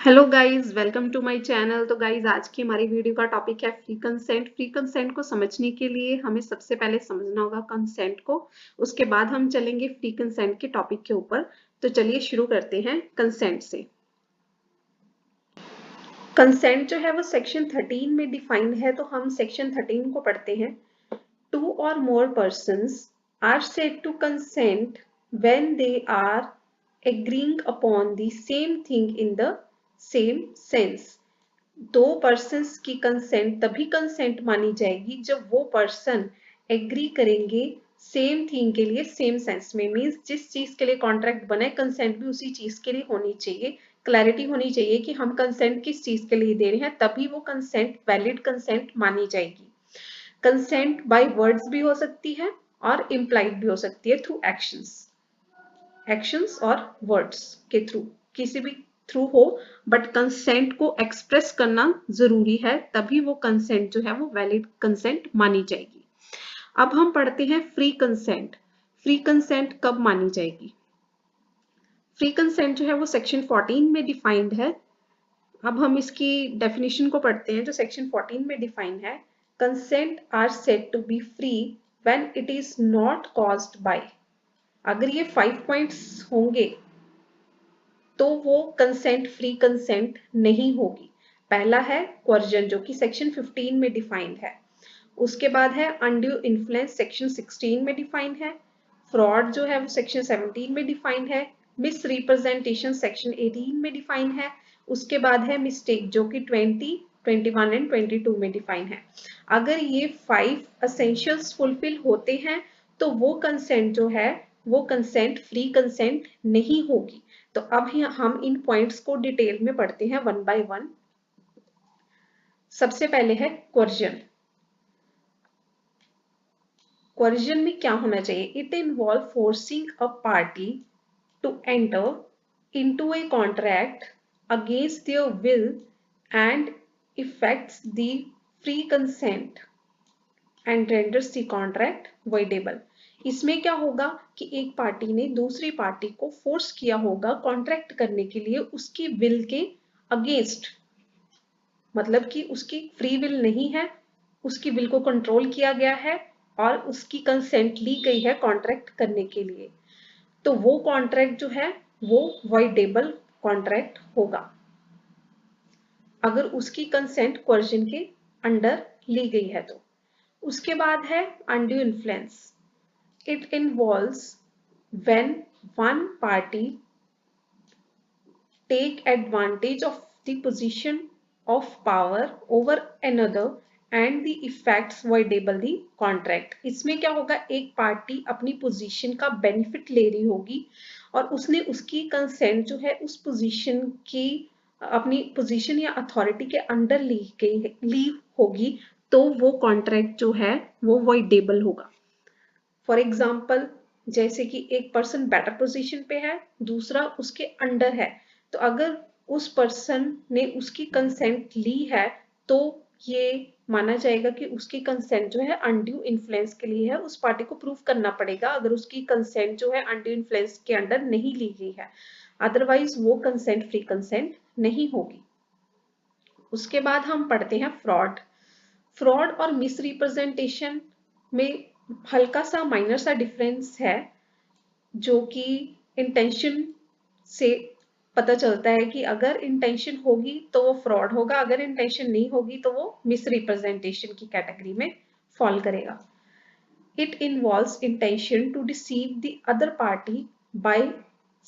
Hello guys, welcome to my channel. तो guys, आज की हमारी वीडियो का टॉपिक है फ्री कंसेंट। फ्री कंसेंट को समझने के लिए हमें सबसे पहले समझना होगा कंसेंट को। उसके बाद हम चलेंगे फ्री कंसेंट के टॉपिक के ऊपर। तो चलिए शुरू करते हैं कंसेंट से। कंसेंट जो है वो सेक्शन 13 में डिफाइंड है, तो हम सेक्शन 13 को पढ़ते हैं। Two or more persons are said to consent when they are agreeing upon the same thing in the same sense. दो पर्सन्स की कंसेंट तभी कंसेंट मानी जाएगी जब वो पर्सन एग्री करेंगे सेम थिंग के लिए सेम सेंस में। मीन्स जिस चीज के लिए कॉन्ट्रैक्ट बने कंसेंट भी उसी चीज के लिए होनी चाहिए। क्लैरिटी होनी चाहिए कि हम कंसेंट किस चीज के लिए दे रहे हैं, तभी वो कंसेंट वैलिड कंसेंट मानी जाएगी। कंसेंट बाय वर्ड्स भी हो सकती है और इम्प्लाइड भी हो सकती है थ्रू एक्शंस और वर्ड्स के थ्रू, किसी भी थ्रू हो, बट कंसेंट को एक्सप्रेस करना जरूरी है, तभी वो कंसेंट जो है वो वैलिड कंसेंट मानी जाएगी। अब हम पढ़ते हैं फ्री कंसेंट। फ्री कंसेंट कब मानी जाएगी? फ्री कंसेंट जो है वो सेक्शन 14 में डिफाइंड है। अब हम इसकी डेफिनेशन को पढ़ते हैं जो सेक्शन 14 में डिफाइन है। Consent are said to be free when it is not caused by. अगर ये 5 पॉइंट्स होंगे तो वो कंसेंट फ्री कंसेंट नहीं होगी। पहला है कोर्जन जो कि सेक्शन 15 में डिफाइंड है। उसके बाद है अनड्यू इन्फ्लुएंस, सेक्शन 16 में डिफाइंड है। फ्रॉड जो है वो सेक्शन 17 में डिफाइंड है। मिस रिप्रेजेंटेशन सेक्शन 18 में डिफाइंड है। उसके बाद है मिस्टेक जो कि 20, 21 एंड 22 में डिफाइंड है। अगर ये 5 असेंशियल्स फुलफिल होते हैं तो वो कंसेंट जो है वो कंसेंट फ्री कंसेंट नहीं होगी। तो अब हम इन पॉइंट्स को डिटेल में पढ़ते हैं वन बाय वन। सबसे पहले है कोर्जन। कोर्जन में क्या होना चाहिए? It involve forcing a party to enter into a contract against their will and effects the free consent and renders the contract voidable. इसमें क्या होगा कि एक पार्टी ने दूसरी पार्टी को फोर्स किया होगा कॉन्ट्रैक्ट करने के लिए उसकी विल के अगेंस्ट, मतलब कि उसकी फ्री विल नहीं है, उसकी विल को कंट्रोल किया गया है और उसकी कंसेंट ली गई है कॉन्ट्रैक्ट करने के लिए। तो वो कॉन्ट्रैक्ट जो है वो वॉइडेबल कॉन्ट्रैक्ट होगा अगर उसकी कंसेंट कोर्जन के अंडर ली गई है तो। उसके बाद है undue influence. It involves when one party take advantage of the position of power over another and the effects voidable the contract। इसमें क्या होगा, एक पार्टी अपनी पोजीशन का बेनिफिट ले रही होगी और उसने उसकी कंसेंट जो है उस पोजीशन की अपनी पोजीशन या अथॉरिटी के अंडर ली होगी, तो वो कॉन्ट्रैक्ट जो है वो वॉइडेबल होगा। फॉर एग्जाम्पल, जैसे कि एक पर्सन बेटर पोजीशन पे है, दूसरा उसके अंडर है, तो अगर उस पर्सन ने उसकी कंसेंट ली है तो ये माना जाएगा कि उसकी कंसेंट जो है अनड्यू इन्फ्लुएंस के लिए है। उस पार्टी को प्रूव करना पड़ेगा अगर उसकी कंसेंट जो है अनड्यू इन्फ्लुएंस के अंडर नहीं ली गई है, अदरवाइज वो कंसेंट फ्री कंसेंट नहीं होगी। उसके बाद हम पढ़ते हैं फ्रॉड। फ्रॉड और मिस रिप्रेजेंटेशन में हल्का सा माइनर सा डिफरेंस है, जो कि इंटेंशन से पता चलता है कि अगर इंटेंशन होगी तो वो फ्रॉड होगा, अगर इंटेंशन नहीं होगी तो वो मिस रिप्रेजेंटेशन की कैटेगरी में फॉल करेगा। It involves intention to deceive the other party by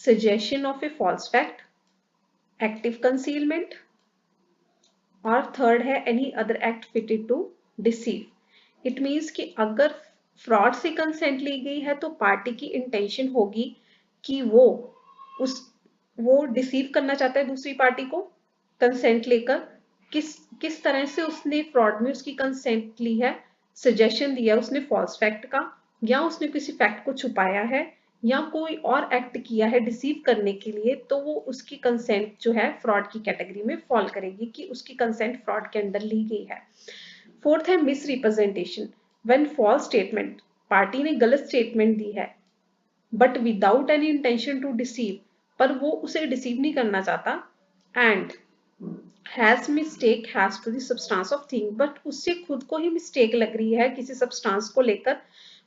suggestion of a false fact, active concealment, और थर्ड है any other act fitted to deceive. It means कि अगर फ्रॉड से कंसेंट ली गई है तो पार्टी की इंटेंशन होगी कि वो डिसीव करना चाहता है दूसरी पार्टी को कंसेंट लेकर। किस तरह से उसने फ्रॉड में उसकी कंसेंट ली है, सजेशन दिया उसने फॉल्स फैक्ट का, या उसने किसी फैक्ट को छुपाया है, या कोई और एक्ट किया है डिसीव करने के लिए, तो वो उसकी कंसेंट जो है फ्रॉड की कैटेगरी में फॉल करेगी कि उसकी कंसेंट फ्रॉड के अंदर ली गई है। फोर्थ है misrepresentation. When false statement, party ने गलत स्टेटमेंट दी है but without any intention to deceive, पर वो उसे डिसीव नहीं करना चाहता, and has mistake has to the substance of thing, but उससे खुद को ही मिस्टेक लग रही है किसी सब्सटेंस को लेकर,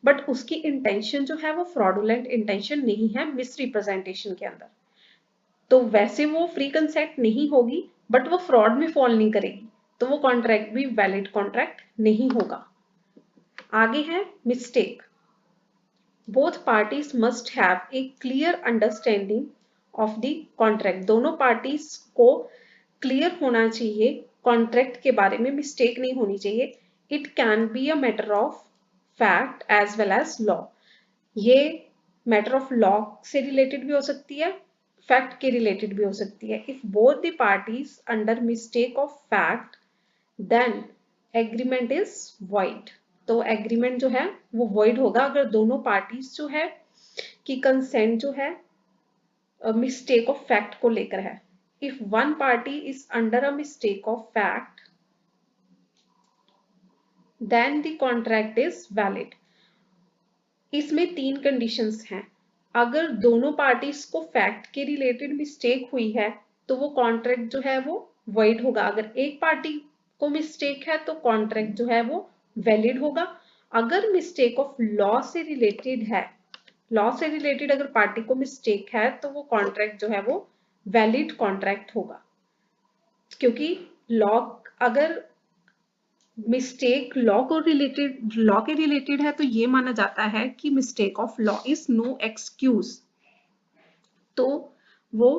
बट उसकी इंटेंशन जो है वो फ्रॉडुलेंट इंटेंशन नहीं है मिस रिप्रेजेंटेशन के अंदर, तो वैसे वो फ्री कंसेंट नहीं होगी, बट वो फ्रॉड में फॉल नहीं करेगी, तो वो कॉन्ट्रैक्ट भी वैलिड कॉन्ट्रैक्ट नहीं होगा। आगे है mistake. Both parties must have a clear understanding of the contract, दोनों पार्टीज को क्लियर होना चाहिए कॉन्ट्रैक्ट के बारे में, मिस्टेक नहीं होनी चाहिए। It can be a matter of fact as well as law, ये मैटर ऑफ लॉ से रिलेटेड भी हो सकती है, फैक्ट के रिलेटेड भी हो सकती है। If both the parties under mistake of fact then agreement is void, तो एग्रीमेंट जो है वो वॉइड होगा अगर दोनों पार्टीज जो है कि कंसेंट जो है मिस्टेक ऑफ फैक्ट को लेकर है। If one party is under a mistake of fact then the contract is valid. इसमें 3 कंडीशंस हैं। अगर दोनों पार्टीज को फैक्ट के रिलेटेड मिस्टेक हुई है तो वो कॉन्ट्रैक्ट जो है वो वॉइड होगा। अगर एक पार्टी को मिस्टेक है तो कॉन्ट्रैक्ट जो है वो वैलिड होगा। अगर मिस्टेक ऑफ लॉ से रिलेटेड है, लॉ से रिलेटेड अगर पार्टी को मिस्टेक है तो वो कॉन्ट्रैक्ट जो है वो वैलिड कॉन्ट्रैक्ट होगा, क्योंकि लॉ अगर मिस्टेक लॉ के रिलेटेड है तो ये माना जाता है कि mistake of law is no excuse, तो वो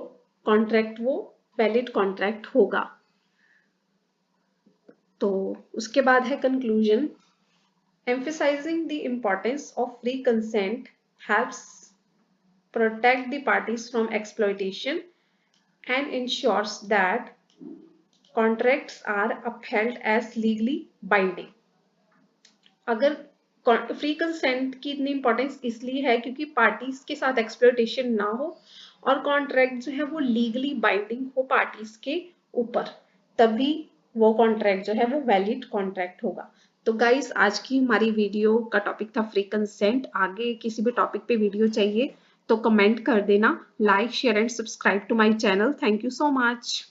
कॉन्ट्रैक्ट वो वैलिड कॉन्ट्रैक्ट होगा। तो उसके बाद है conclusion. Emphasizing the importance of free consent helps protect the parties from exploitation and ensures that contracts are upheld as legally binding। अगर free consent की इतनी इंपॉर्टेंस इसलिए है क्योंकि पार्टीज के साथ एक्सप्लॉयटेशन ना हो और कॉन्ट्रैक्ट जो है वो लीगली बाइंडिंग हो पार्टीज के ऊपर, तभी वो कॉन्ट्रैक्ट जो है वो वैलिड कॉन्ट्रैक्ट होगा। तो गाइस आज की हमारी वीडियो का टॉपिक था फ्री कंसेंट। आगे किसी भी टॉपिक पे वीडियो चाहिए तो कमेंट कर देना। Like share and subscribe to my channel. Thank you so much.